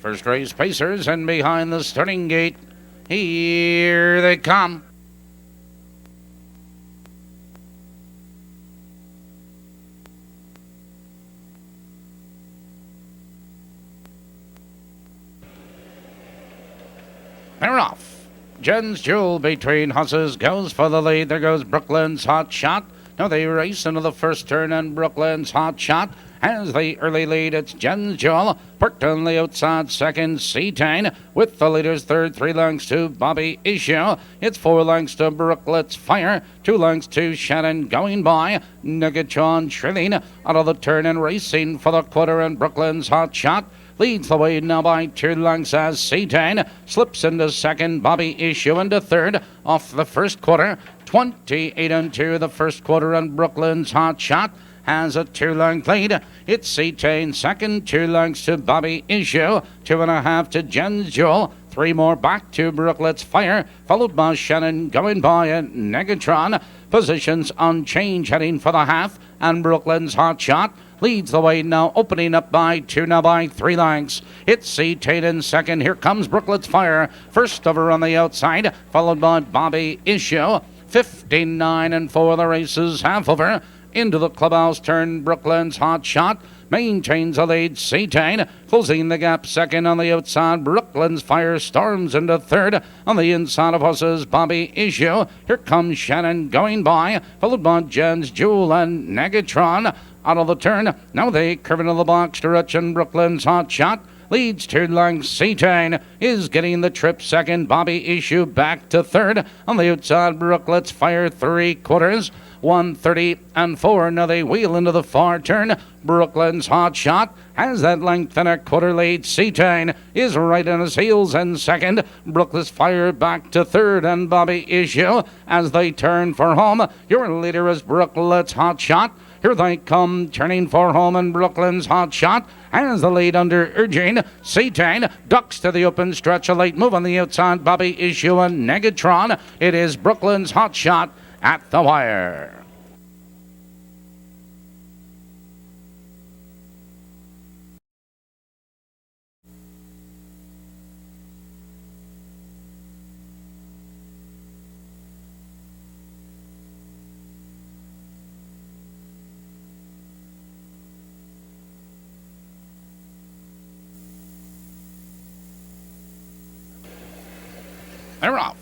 First race pacers and behind the starting gate. Here they come. They're off. Jen's Jewel between horses goes for the lead. There goes Brooklyn's Hot Shot. Now they race into the first turn, and Brooklyn's Hot Shot has the early lead. It's Jen's Jewel. Parked on the outside second, C-Tane. With the leaders third, 3 lengths to Bobby Issue. It's 4 lengths to Brooklet's Fire. 2 lengths to Shannon going by. Negatron Trilling out of the turn and racing for the quarter, and Brooklyn's Hot Shot leads the way now by 2 lengths as C-Tane slips into second. Bobby Issue into third off the first quarter. 28 and 2 the first quarter, and Brooklyn's Hot Shot has a 2-length lead. It's C-Tane second, 2 lengths to Bobby Issue, 2.5 to Jen's Jewel. 3 more back to Brooklet's Fire, followed by Shannon going by and Negatron. Positions unchanged heading for the half, and Brooklyn's Hot Shot leads the way now, opening up by 2 now by 3 lengths. It's C-Tane in second. Here comes Brooklet's Fire, first over on the outside, followed by Bobby Issue. 59 and 4 the races half over. Into the clubhouse turn, Brooklyn's Hot Shot maintains the lead. C-Tane closing the gap second on the outside. Brooklyn's Fire storms into third. On the inside of horses, Bobby Issue. Here comes Shannon going by, followed by Jen's Jewel and Negatron out of the turn. Now they curve into the box direction. Brooklyn's Hot Shot leads 2 lengths. C-Tane is getting the trip second. Bobby Issue back to third. On the outside, Brooklet's Fire 3/4. 1:30 and 4. Now they wheel into the far turn. Brooklyn's Hot Shot has that length and a quarter lead. C-Tane is right on his heels in second. Brooklet's Fire back to third, and Bobby Issue as they turn for home. Your leader is Brooklet's Hot Shot. Here they come, turning for home, and Brooklyn's Hot Shot has the lead under urging. C-Tane ducks to the open stretch. A late move on the outside, Bobby Issue and Negatron. It is Brooklyn's Hot Shot at the wire. They're off.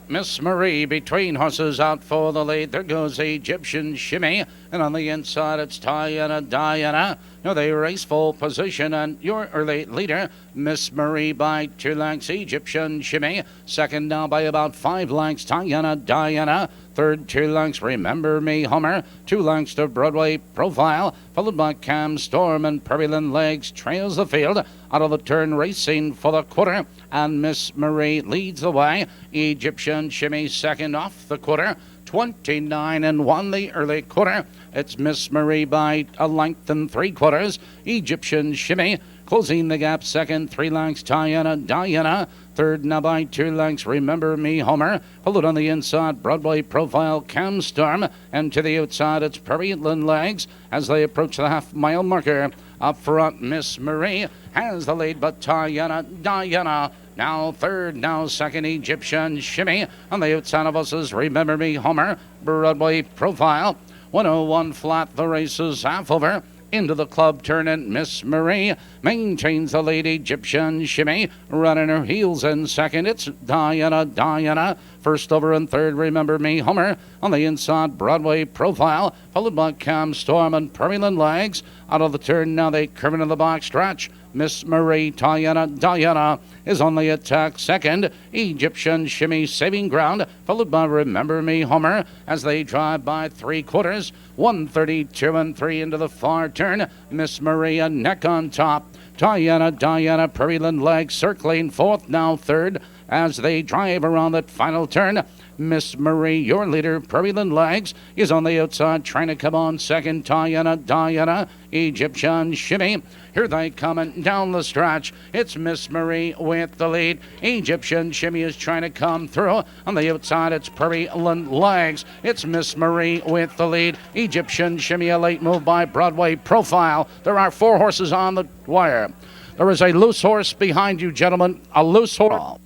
Miss Marie between horses out for the lead. There goes Egyptian Shimmy, and on the inside it's Diana. Now they race full position, and your early leader, Miss Marie, by 2 lengths. Egyptian Shimmy second now by about 5 lengths. Diana third, 2 lengths. Remember Me Homer, 2 lengths to Broadway Profile, followed by Cam Storm, and Pearland Legs trails the field out of the turn, racing for the quarter, and Miss Marie leads the way. Egyptian Shimmy second off the quarter. 29 and 1 the early quarter. It's Miss Marie by a length and 3/4. Egyptian Shimmy closing the gap second, 3 lengths. Diana third now by 2 lengths. Remember Me Homer, followed on the inside Broadway Profile, Cam Storm, and to the outside it's Pearland Legs as they approach the half-mile marker. Up front, Miss Marie has the lead, but Diana now third, now second. Egyptian Shimmy on the outside of us is Remember Me Homer, Broadway Profile. 101 flat, the race is half over. Into the club turn, and Miss Marie maintains the lead. Egyptian Shimmy running her heels in second. It's Diana first over, and third, Remember Me Homer. On the inside, Broadway Profile, followed by Cam Storm and Pearland Legs. Out of the turn now they curve into the box stretch. Miss Marie, Diana is on the attack second. Egyptian Shimmy saving ground, followed by Remember Me Homer as they drive by 3/4. 1:32 and 3 into the far turn. Miss Marie a neck on top. Diana, Pearland Legs circling fourth, now third as they drive around that final turn. Miss Marie, your leader, Pearland Legs, is on the outside trying to come on second. Diana, Egyptian Shimmy. Here they coming down the stretch. It's Miss Marie with the lead. Egyptian Shimmy is trying to come through. On the outside, it's Pearland Legs. It's Miss Marie with the lead. Egyptian Shimmy, a late move by Broadway Profile. There are 4 horses on the wire. There is a loose horse behind you, gentlemen. A loose horse.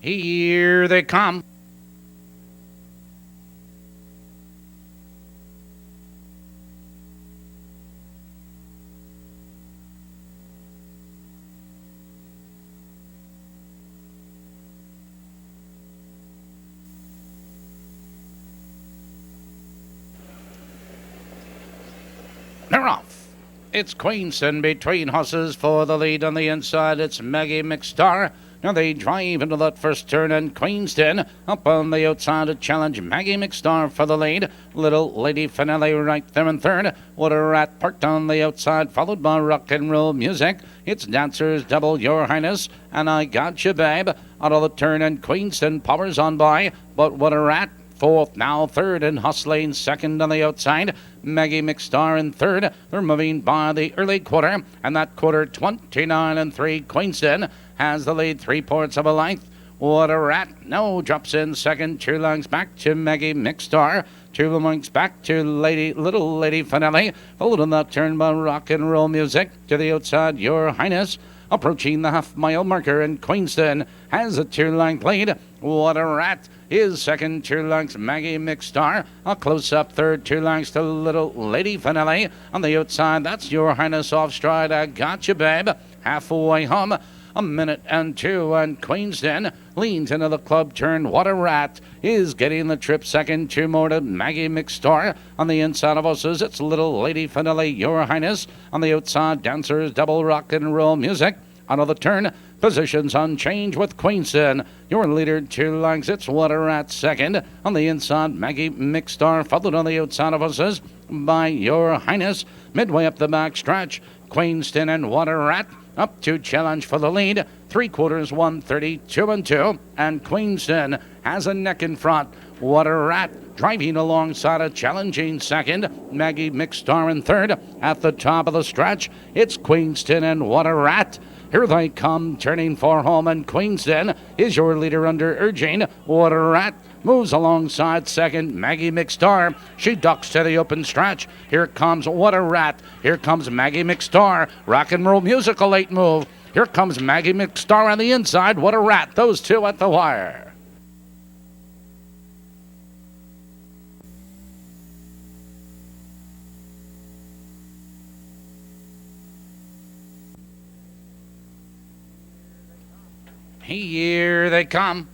Here they come. They're off. It's Queenston between horses for the lead on the inside. It's Maggie McStar. Now they drive into that first turn, and Queenston up on the outside to challenge Maggie McStar for the lead. Little Lady Finale right there in third. What a Rat parked on the outside, followed by Rock and Roll Music. It's Dancers Double, Your Highness, and I Got You Babe. Out of the turn, and Queenston powers on by, but What a Rat fourth, now third, and Hustling second on the outside. Maggie McStar in third. They're moving by the early quarter, and that quarter 29 and 3. Queenston has the lead 3/4 of a length. What a Rat no drops in second. 2 lengths back to Maggie McStar. 2 lengths back to Little Lady Finale. Followed in that turn by Rock and Roll Music. To the outside, Your Highness. Approaching the half-mile marker, and Queenston has a 2-length lead. What a Rat is second, 2 lengths Maggie McStar. A close-up third, 2 lengths to Little Lady Finale. On the outside, that's Your Highness off stride. I Got You Babe. Halfway home, 1:02, and Queenston leans into the club turn. What a Rat is getting the trip second. 2 more to Maggie McStar. On the inside of us, it's Little Lady Finale, Your Highness. On the outside, Dancers Double, Rock and Roll Music. Out of the turn, positions unchanged with Queenston. Your leader 2 lengths, it's What a Rat second. On the inside, Maggie McStar, followed on the outside of us by Your Highness. Midway up the back stretch, Queenston and What a Rat up to challenge for the lead. 3/4, 1:32 and 2, and Queenston has a neck in front. What a Rat driving alongside a challenging second. Maggie McStar in third. At the top of the stretch, it's Queenston and What a Rat. Here they come, turning for home, and Queenston is your leader under urging. What a Rat moves alongside second, Maggie McStar. She ducks to the open stretch. Here comes What a Rat. Here comes Maggie McStar. Rock and Roll Music, a late move. Here comes Maggie McStar on the inside. What a Rat. Those two at the wire. Here they come.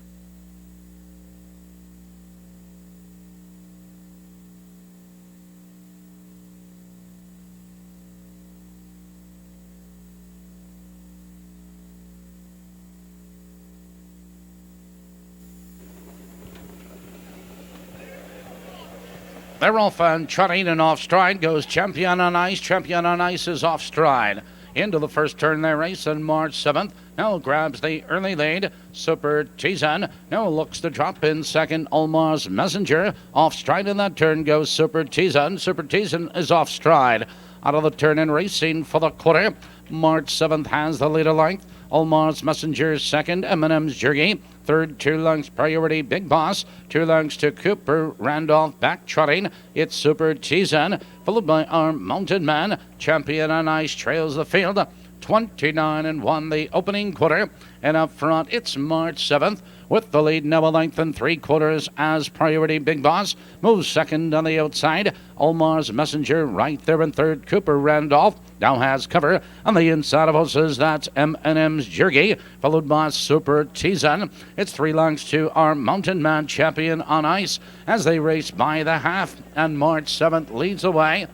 They're off and trotting, and off stride goes Champion on Ice. Champion on Ice is off stride. Into the first turn they race, and March 7th now grabs the early lead. Super Tizan now looks to drop in second. Olmar's Messenger off stride in that turn goes Super Tizan. Super Tizan is off stride. Out of the turn and racing for the quarter. March 7th has the leader length. Olmar's Messenger second. Eminem's Jergy third. 2 lengths Priority Big Boss. 2 lengths to Cooper Randolph back trotting. It's Super Tizan, followed by our Mounted Man. Champion on Ice trails the field. 29 and 1 the opening quarter, and up front it's March 7th with the lead now a length and 3/4 as Priority Big Boss moves second on the outside. Olmar's Messenger right there in third. Cooper Randolph now has cover on the inside of horses. That's M&M's Jergy, followed by Super Tizan. It's 3 lengths to our Mountain Man. Champion on Ice as they race by the half, and March 7th leads away.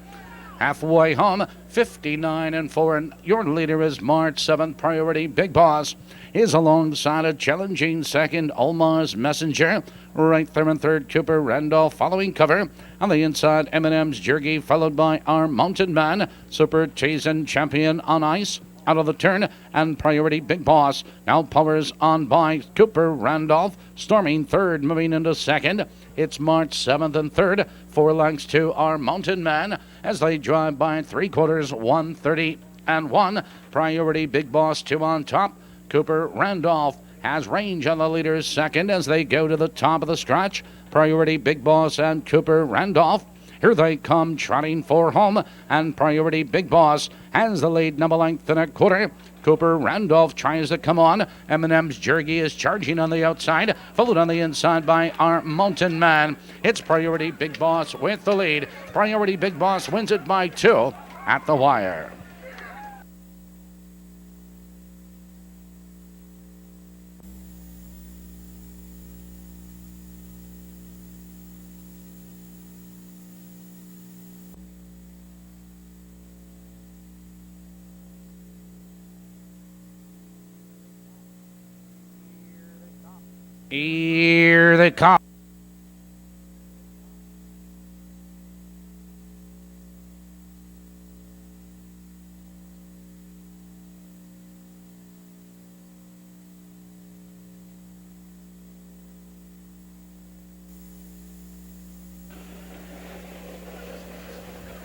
Halfway home, 59 and 4, and your leader is March 7th. Priority Big Boss is alongside a challenging second. Olmar's Messenger right there in third. Cooper Randolph following cover. On the inside, M&M's Jergy, followed by our Mounted Man. Super Tizan, Champion on Ice out of the turn, and Priority Big Boss now powers on by Cooper Randolph, storming third, moving into second. It's March 7th and third. 4 lengths to our Mountain Man as they drive by 3/4, 1:30 and 1. Priority Big Boss 2 on top. Cooper Randolph has range on the leader's second as they go to the top of the stretch. Priority Big Boss and Cooper Randolph. Here they come trotting for home, and Priority Big Boss has the lead, number length and a quarter. Cooper Randolph tries to come on. M&M's Jergy is charging on the outside, followed on the inside by our Mountain Man. It's Priority Big Boss with the lead. Priority Big Boss wins it by 2 at the wire. Here they come.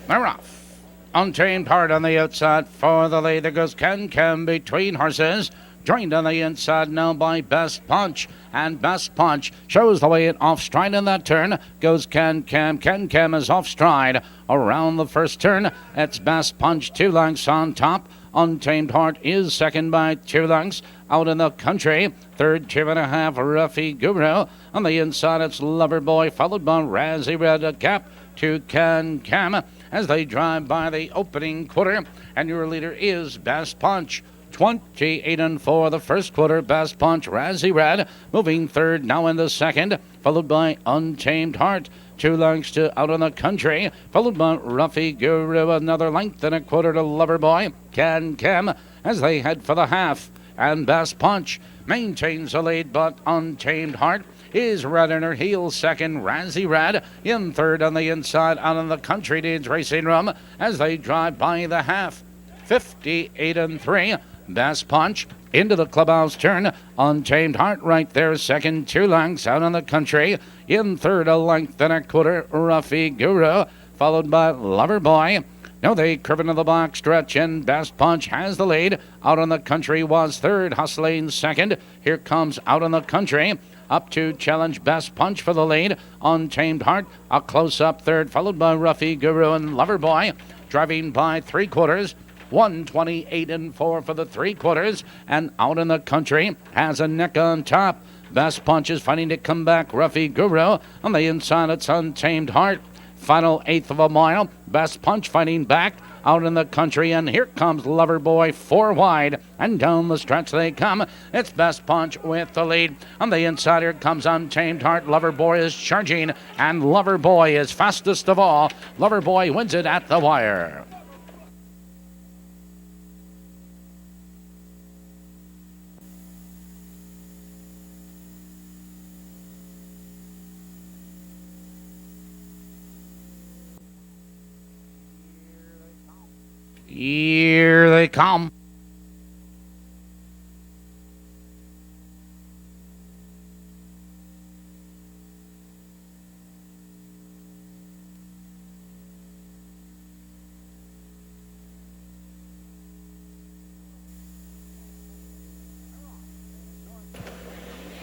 They're off. Untamed Heart on the outside for the lead. There goes Ken Cam between horses. Joined on the inside now by Best Punch. And Best Punch shows the way in off stride in that turn. Goes Ken Cam. Ken Cam is off stride around the first turn. It's Best Punch 2 lengths on top. Untamed Heart is second by 2 lengths. Out in the country, third 2.5 Ruffy Guru. On the inside it's Loverboy, followed by Razzie Red Cap to Ken Cam as they drive by the opening quarter. And your leader is Best Punch. 28-4 the first quarter. Best Punch, Razzie Red moving third now in the second, followed by Untamed Heart. 2 lengths to Out on the Country, followed by Ruffy Guru. Another length and a quarter to Loverboy. Can Cam as they head for the half. And Best Punch maintains the lead, but Untamed Heart is right in her heels. Second, Razzie Red in third on the inside. Out on the Country needs racing room as they drive by the half. 58-3. Best Punch into the clubhouse turn. Untamed Heart right there, second, 2 lengths. Out on the Country in third, a length and a quarter, Ruffy Guru, followed by Loverboy. Now they curve into the box stretch, and Best Punch has the lead. Out on the Country was third, Hustling second. Here comes Out on the Country up to challenge Best Punch for the lead. Untamed Heart a close-up third, followed by Ruffy Guru and Loverboy, driving by 3/4. 128-4 for the 3/4, and Out in the Country has a neck on top. Best Punch is fighting to come back. Ruffy Guru on the inside, it's Untamed Heart. Final 1/8 of a mile. Best Punch fighting back. Out in the Country, and here comes Loverboy 4 wide, and down the stretch they come. It's Best Punch with the lead. On the inside here comes Untamed Heart. Loverboy is charging, and Loverboy is fastest of all. Loverboy wins it at the wire. Here they come.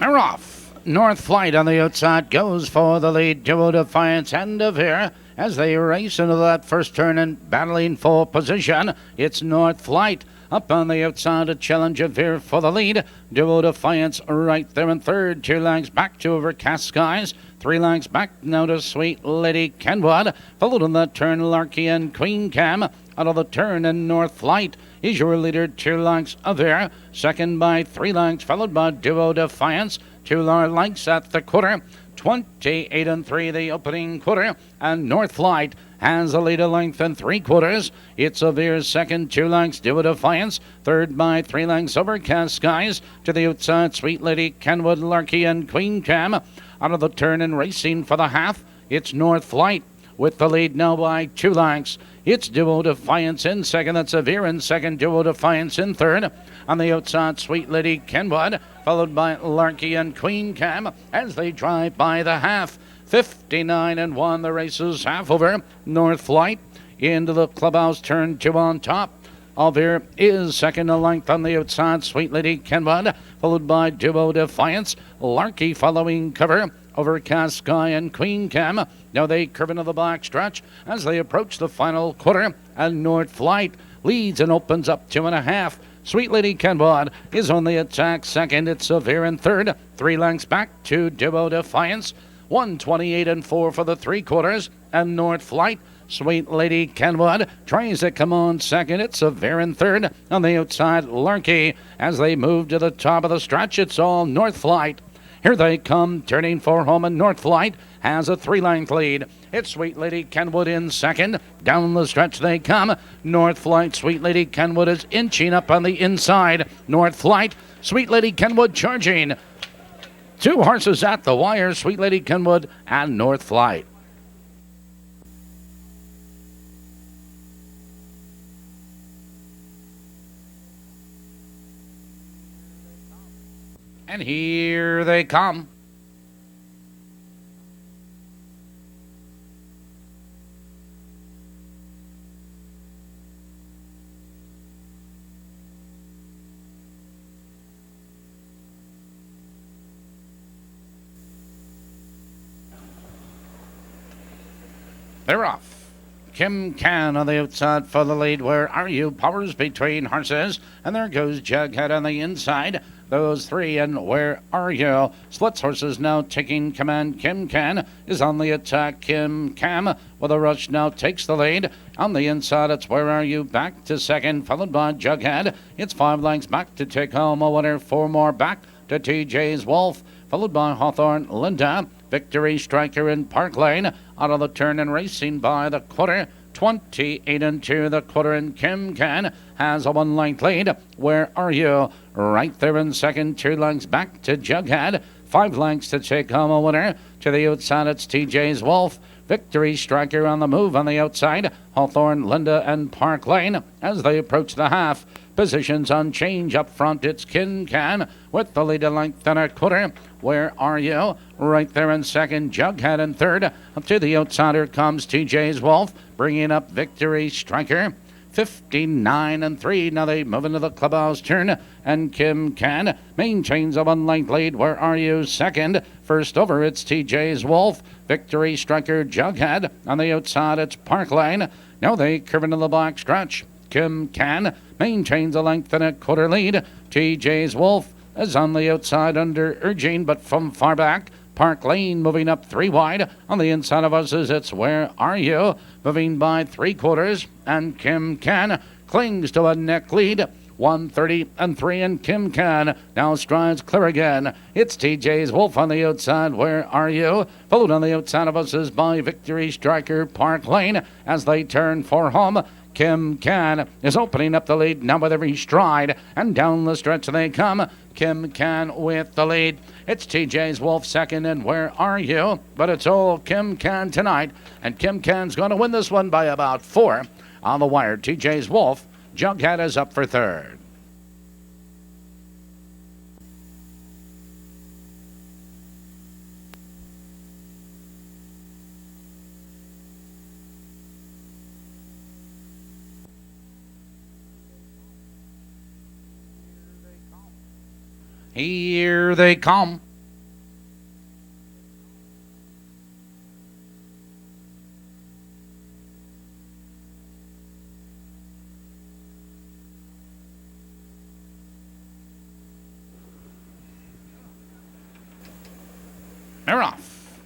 They're off. North Flight on the outside goes for the lead. Duo Defiance and Devere as they race into that first turn and battling for position. It's North Flight up on the outside to challenge Devere for the lead. Duo Defiance right there in third. 2 lengths back to Overcast Skies. 3 lengths back now to Sweet Lady Kenwood. Followed in that turn, Larky and Queen Cam. Out of the turn, and North Flight is your leader. 2 lengths there. Second by 3 lengths, followed by Duo Defiance. 2 lengths at the quarter. 28-3 the opening quarter, and North Flight has a lead, a length and 3/4. It's Avere's second, 2 lengths, Duo Defiance. Third by 3 lengths, Overcast Skies. To the outside, Sweet Lady Kenwood, Larky and Queen Cam. Out of the turn and racing for the half, it's North Flight with the lead now by 2 lengths. It's Duo Defiance in second. That's Avere in second. Duo Defiance in third. On the outside, Sweet Lady Kenwood, followed by Larky and Queen Cam as they drive by the half. 59-1. The race is half over. North Flight into the clubhouse, turn 2 on top. Alvear is second in length on the outside. Sweet Lady Kenwood, followed by Duo Defiance. Larky following cover. Overcast Sky and Queen Cam. Now they curve into the back stretch as they approach the final quarter. And North Flight leads and opens up 2.5. Sweet Lady Kenwood is on the attack second. It's Severe in third. 3 lengths back to Duo Defiance. 1:28 4 for the 3/4. And North Flight. Sweet Lady Kenwood tries to come on second. It's Severe in third. On the outside, Larky. As they move to the top of the stretch, it's all North Flight. Here they come, turning for home, and North Flight has a 3-length lead. It's Sweet Lady Kenwood in second. Down the stretch they come. North Flight, Sweet Lady Kenwood is inching up on the inside. North Flight, Sweet Lady Kenwood charging. 2 horses at the wire, Sweet Lady Kenwood and North Flight. And here they come. They're off. Kim Can on the outside for the lead. Where Are You? Powers between horses. And there goes Jughead on the inside. Those 3 and Where Are You? Splits horses now taking command. Kim Can is on the attack. Kim Cam with a rush now takes the lead. On the inside, it's Where Are You? Back to second, followed by Jughead. It's 5 lengths back to take home a winner. 4 more back to TJ's Wolf, followed by Hawthorne Linda. Victory Striker in Park Lane. Out of the turn and racing by the quarter. 28 2 the quarter, and Kim Can has a 1-length lead. Where Are You? Right there in second, 2 lengths back to Jughead. 5 lengths to take home a winner. To the outside, it's TJ's Wolf. Victory Striker on the move on the outside. Hawthorne, Linda, and Park Lane as they approach the half. Positions on change up front. It's Kim Can with the lead a length and a quarter. Where Are You? Right there in second. Jughead in third. Up to the outsider comes TJ's Wolf, bringing up Victory Striker. 59 3. Now they move into the clubhouse turn, and Kim Can maintains a 1-length lead. Where Are You? Second. First over, it's TJ's Wolf. Victory Striker, Jughead. On the outside, it's Park Lane. Now they curve into the black stretch. Kim Can maintains a length and a quarter lead. TJ's Wolf is on the outside under urging, but from far back. Park Lane moving up 3 wide. On the inside of us, it's Where Are You? Moving by 3/4, and Kim Can clings to a neck lead. 1:30 3, and Kim Can now strides clear again. It's TJ's Wolf on the outside. Where Are You? Followed on the outside of us is by Victory Striker, Park Lane as they turn for home. Kim Can is opening up the lead now with every stride, and down the stretch they come. Kim Can with the lead. It's TJ's Wolf second, and Where Are You? But it's all Kim Can tonight, and Kim Can's going to win this one by about 4. On the wire, TJ's Wolf. Jughead is up for third. Here they come. They're off.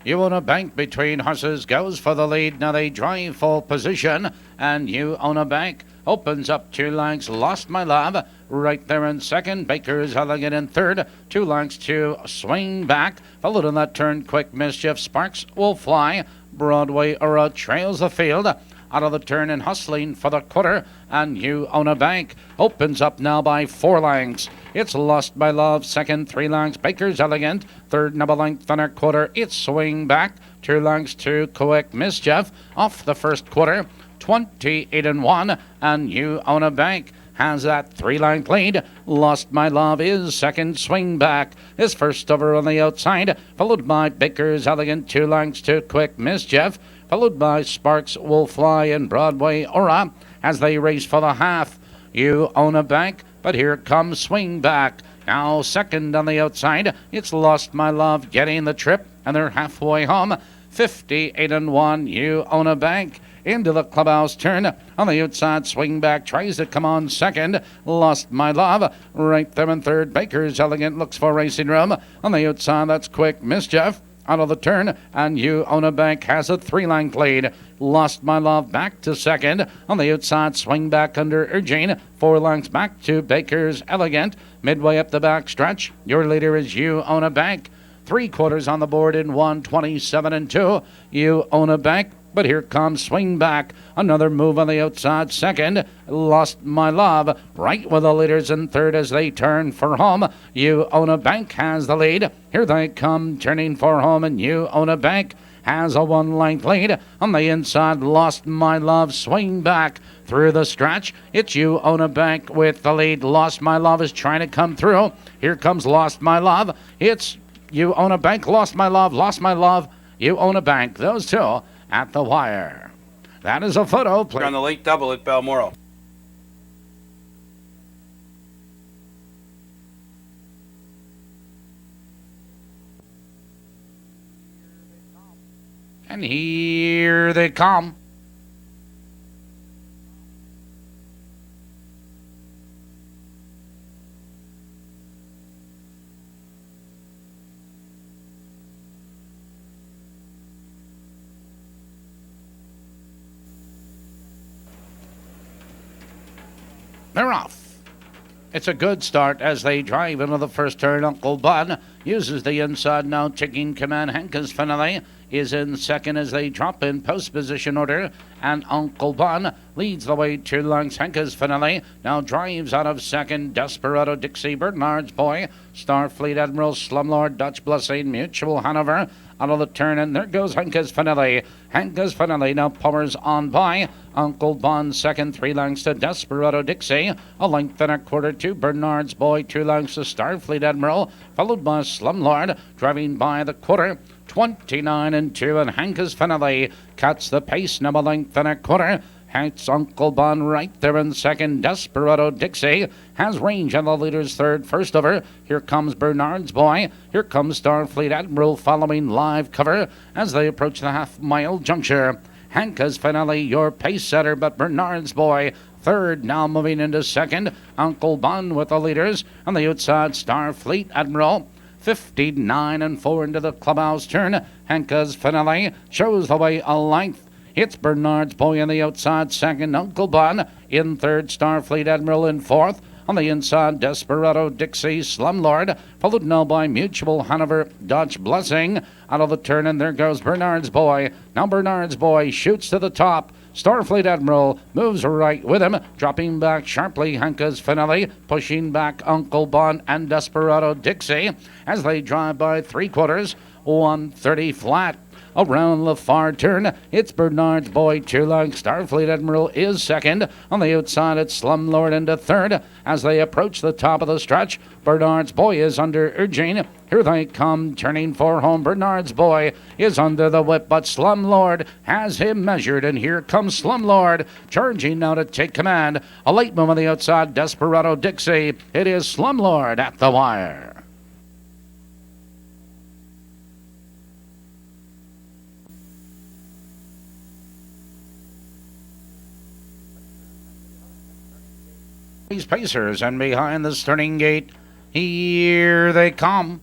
You Own a Bank between horses goes for the lead. Now they drive full position, and You Own a Bank opens up 2 lengths. Lost My Love right there in second. Baker's Elegant in third. 2 lengths to Swing Back. Followed on that turn, Quick Mischief. Sparks Will Fly. Broadway Aura trails the field. Out of the turn and hustling for the quarter, and You Own a Bank opens up now by 4 lengths. It's Lost My Love second, 3 lengths. Baker's Elegant third, and a length and a quarter. It's Swing Back 2 lengths to Quick Mischief off the first quarter. 28 1, and You Own a Bank has that 3-length lead. Lost My Love is second. Swing Back is first over on the outside, followed by Baker's Elegant 2 lengths to Quick Mischief, followed by Sparks Will Fly and Broadway Aura. as they race for the half. You Own a Bank, but here comes Swing Back. Now second on the outside, it's Lost My Love getting the trip, and they're halfway home. 58-1, You Own a Bank. Into the clubhouse turn. On the outside, Swing Back tries to come on second. Lost My Love. Right there in third, Baker's Elegant looks for racing room. On the outside, that's Quick Mischief. Out of the turn, and You Own a Bank has a 3-length lead. Lost My Love back to second. On the outside, Swing Back under urging. 4 lengths back to Baker's Elegant. Midway up the back stretch, your leader is You Own a Bank. 3/4 on the board in 1:27-2. You Own a Bank. But here comes Swing Back. Another move on the outside second. Lost My Love. Right with the leaders in third as they turn for home. You Own a Bank has the lead. Here they come turning for home, and You Own a Bank has a 1-length lead. On the inside, Lost My Love. Swing Back through the stretch. It's You Own a Bank with the lead. Lost My Love is trying to come through. Here comes Lost My Love. It's You Own a Bank. Lost My Love. Lost My Love. You Own a Bank. Those two at the wire. That is a photo play on the late double at Balmoral. And here they come. They're off. It's a good start as they drive into the first turn. Uncle Bun uses the inside now, taking command. Henka's Finale is in second as they drop in post position order, and Uncle Bun leads the way 2 lengths. Henka's Finale now drives out of second. Desperado Dixie, Bernard's Boy, Starfleet Admiral, Slumlord, Dutch Blessing, Mutual Hanover out of the turn, and there goes Henka's Finale. Henka's Finale now powers on by Uncle Bun second, 3 lengths to Desperado Dixie, a length and a quarter to Bernard's Boy, 2 lengths to Starfleet Admiral, followed by Slumlord driving by the quarter. 29-2, and Henka's Finale cuts the pace, now a length and a quarter. It's Uncle Bun right there in second. Desperado Dixie has range on the leader's third. First over, here comes Bernard's Boy. Here comes Starfleet Admiral following live cover as they approach the half-mile juncture. Henka's Finale, your pace setter, but Bernard's Boy third, now moving into second. Uncle Bun with the leaders. On the outside, Starfleet Admiral. 59-4 into the clubhouse turn. Henka's Finale shows the way a length. It's Bernard's Boy on the outside second. Uncle Bun in third. Starfleet Admiral in fourth. On the inside, Desperado Dixie, Slumlord, followed now by Mutual Hanover, Dutch Blessing. Out of the turn, and there goes Bernard's Boy. Now Bernard's Boy shoots to the top. Starfleet Admiral moves right with him, dropping back sharply. Henka's Finale pushing back Uncle Bun and Desperado Dixie as they drive by 3/4, 130 flat. Around the far turn, it's Bernard's Boy, 2 lengths. Starfleet Admiral is second. On the outside, it's Slumlord into third. As they approach the top of the stretch, Bernard's Boy is under urging. Here they come, turning for home. Bernard's Boy is under the whip, but Slumlord has him measured, and here comes Slumlord, charging now to take command. A late move on the outside, Desperado Dixie. It is Slumlord at the wire. These Pacers, and behind the turning gate, here they come.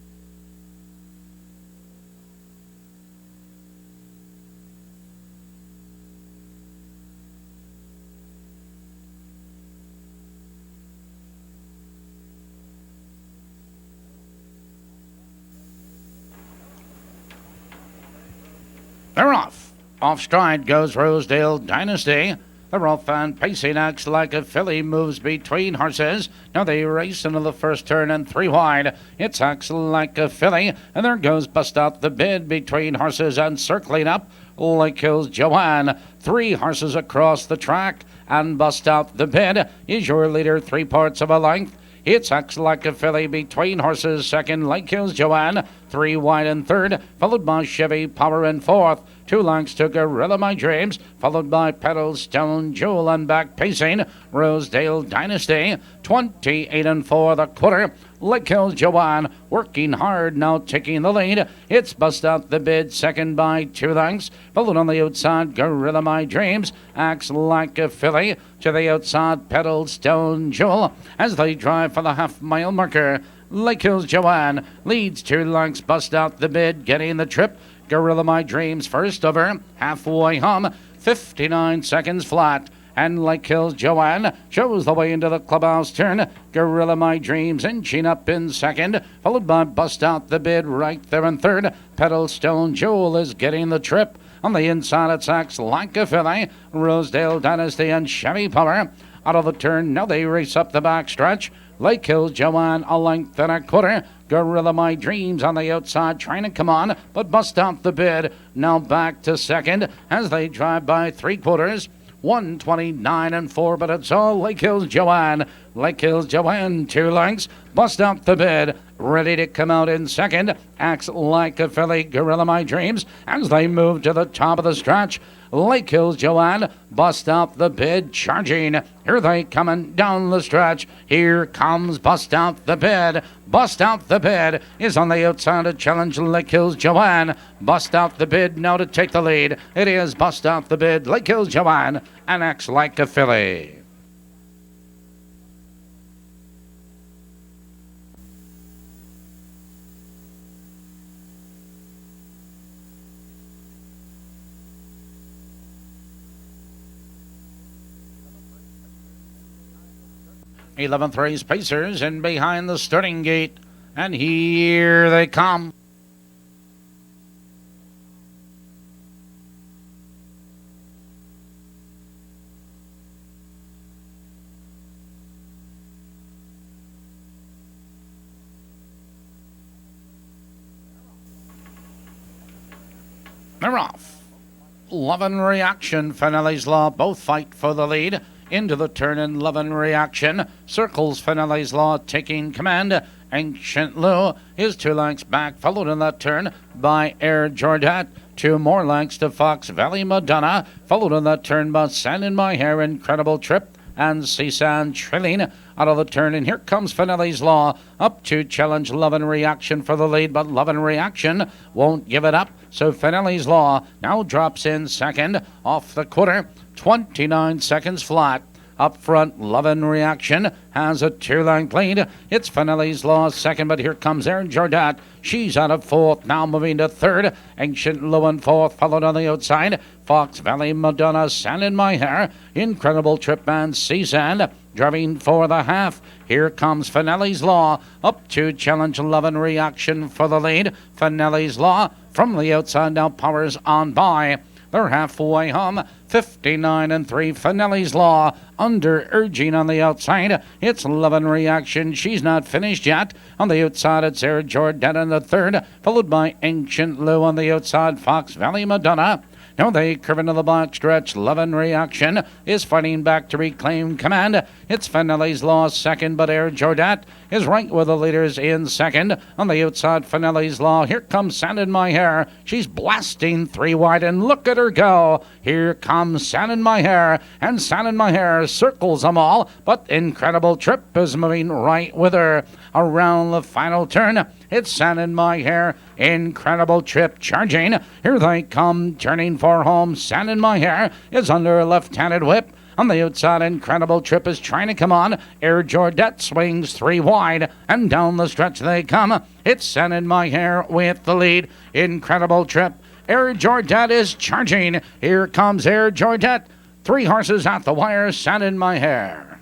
They're off. Off stride goes Rosedale Dynasty. The rough and pacing acts like a filly, moves between horses. Now they race into the first turn and 3 wide. It's acts like a filly, and there goes Bust Out the Bid between horses and circling up. Lake Hills Joanne. 3 horses across the track, and Bust Out the Bid is your leader, 3 parts of a length. It's Acts Like a Filly between horses. Second, Lake Hills Joanne. 3 wide in third, followed by Chevy Power in fourth. 2 lengths to Gorilla My Dreams, followed by Pedal Stone Jewel, and back pacing Rosedale Dynasty. 28 and 4 the quarter. Lake Hills Joanne working hard now, taking the lead. It's Bust Out the Bid, second by 2 lengths. Followed on the outside, Gorilla My Dreams. Acts Like a Filly. To the outside, Pedal Stone Jewel as they drive for the half-mile marker. Lake Hills Joanne leads 2 lengths. Bust Out the Bid getting the trip. Gorilla My Dreams first over, halfway home, 59 seconds flat. And Lake Hills Joanne shows the way into the clubhouse turn. Gorilla My Dreams inching up in second, followed by Bust Out the Bid right there in third. Pedal Stone Jewel is getting the trip. On the inside, it's Acts Like a Filly, Rosedale Dynasty, and Chevy Power. Out of the turn, now they race up the back stretch. Lake Hills Joanne a length and a quarter. Gorilla My Dreams on the outside trying to come on, but Bust Out the Bid now back to second as they drive by 3/4. 129 and 4, but it's all Lake Hills Joanne. Lake Hills Joanne 2 lengths. Bust Out the Bid ready to come out in second. Acts Like a Filly, Gorilla My Dreams as they move to the top of the stretch. Lake Hills Joanne, Bust Out the Bid charging. Here they coming down the stretch. Here comes Bust Out the Bid. Bust Out the Bid is on the outside to challenge Lake Hills Joanne. Bust Out the Bid now to take the lead. It is Bust Out the Bid, Lake Hills Joanne, and Acts Like a Filly. 11th race Pacers in behind the starting gate. And here they come. They're off. Love and Reaction, Finale's Law, both fight for the lead. Into the turn in Love and Reaction. Circles Finale's Law taking command. Ancient Lou is 2 lengths back, followed in that turn by Air Jordat. 2 more lengths to Fox Valley Madonna, followed in that turn by Sand in My Hair, Incredible Trip, and Seasand Trilling out of the turn. And here comes Finale's Law up to challenge Love and Reaction for the lead, but Love and Reaction won't give it up. So Finale's Law now drops in second off the quarter, 29 seconds flat. Up front, Love and Reaction has a 2-length lead. It's Finale's Law second, but here comes Air Jordat. She's out of fourth, now moving to third. Ancient Lou in fourth, followed on the outside. Fox Valley Madonna, Sand in My Hair, Incredible Trip, and Seasand driving for the half. Here comes Finale's Law up to challenge Love and Reaction for the lead. Finale's Law from the outside now powers on by. They're halfway home, 59 and 3. Finale's Law under urging on the outside. It's Love and Reaction. She's not finished yet. On the outside, it's Air Jordan in the third, followed by Ancient Lou on the outside. Fox Valley Madonna. Now they curve into the back stretch. Love and Reaction is fighting back to reclaim command. It's Finale's Law second, but Air Jordat is right with the leaders in second. On the outside, Finale's Law. Here comes Sand in My Hair. She's blasting 3 wide, and look at her go. Here comes Sand in My Hair, and Sand in My Hair circles them all, but Incredible Trip is moving right with her. Around the final turn, it's Sand in My Hair, Incredible Trip charging. Here they come, turning for home. Sand in My Hair is under a left-handed whip. On the outside, Incredible Trip is trying to come on. Air Jordat swings 3 wide, and down the stretch they come. It's Sand in My Hair with the lead. Incredible Trip. Air Jordat is charging. Here comes Air Jordat. 3 horses at the wire. Sand in My Hair.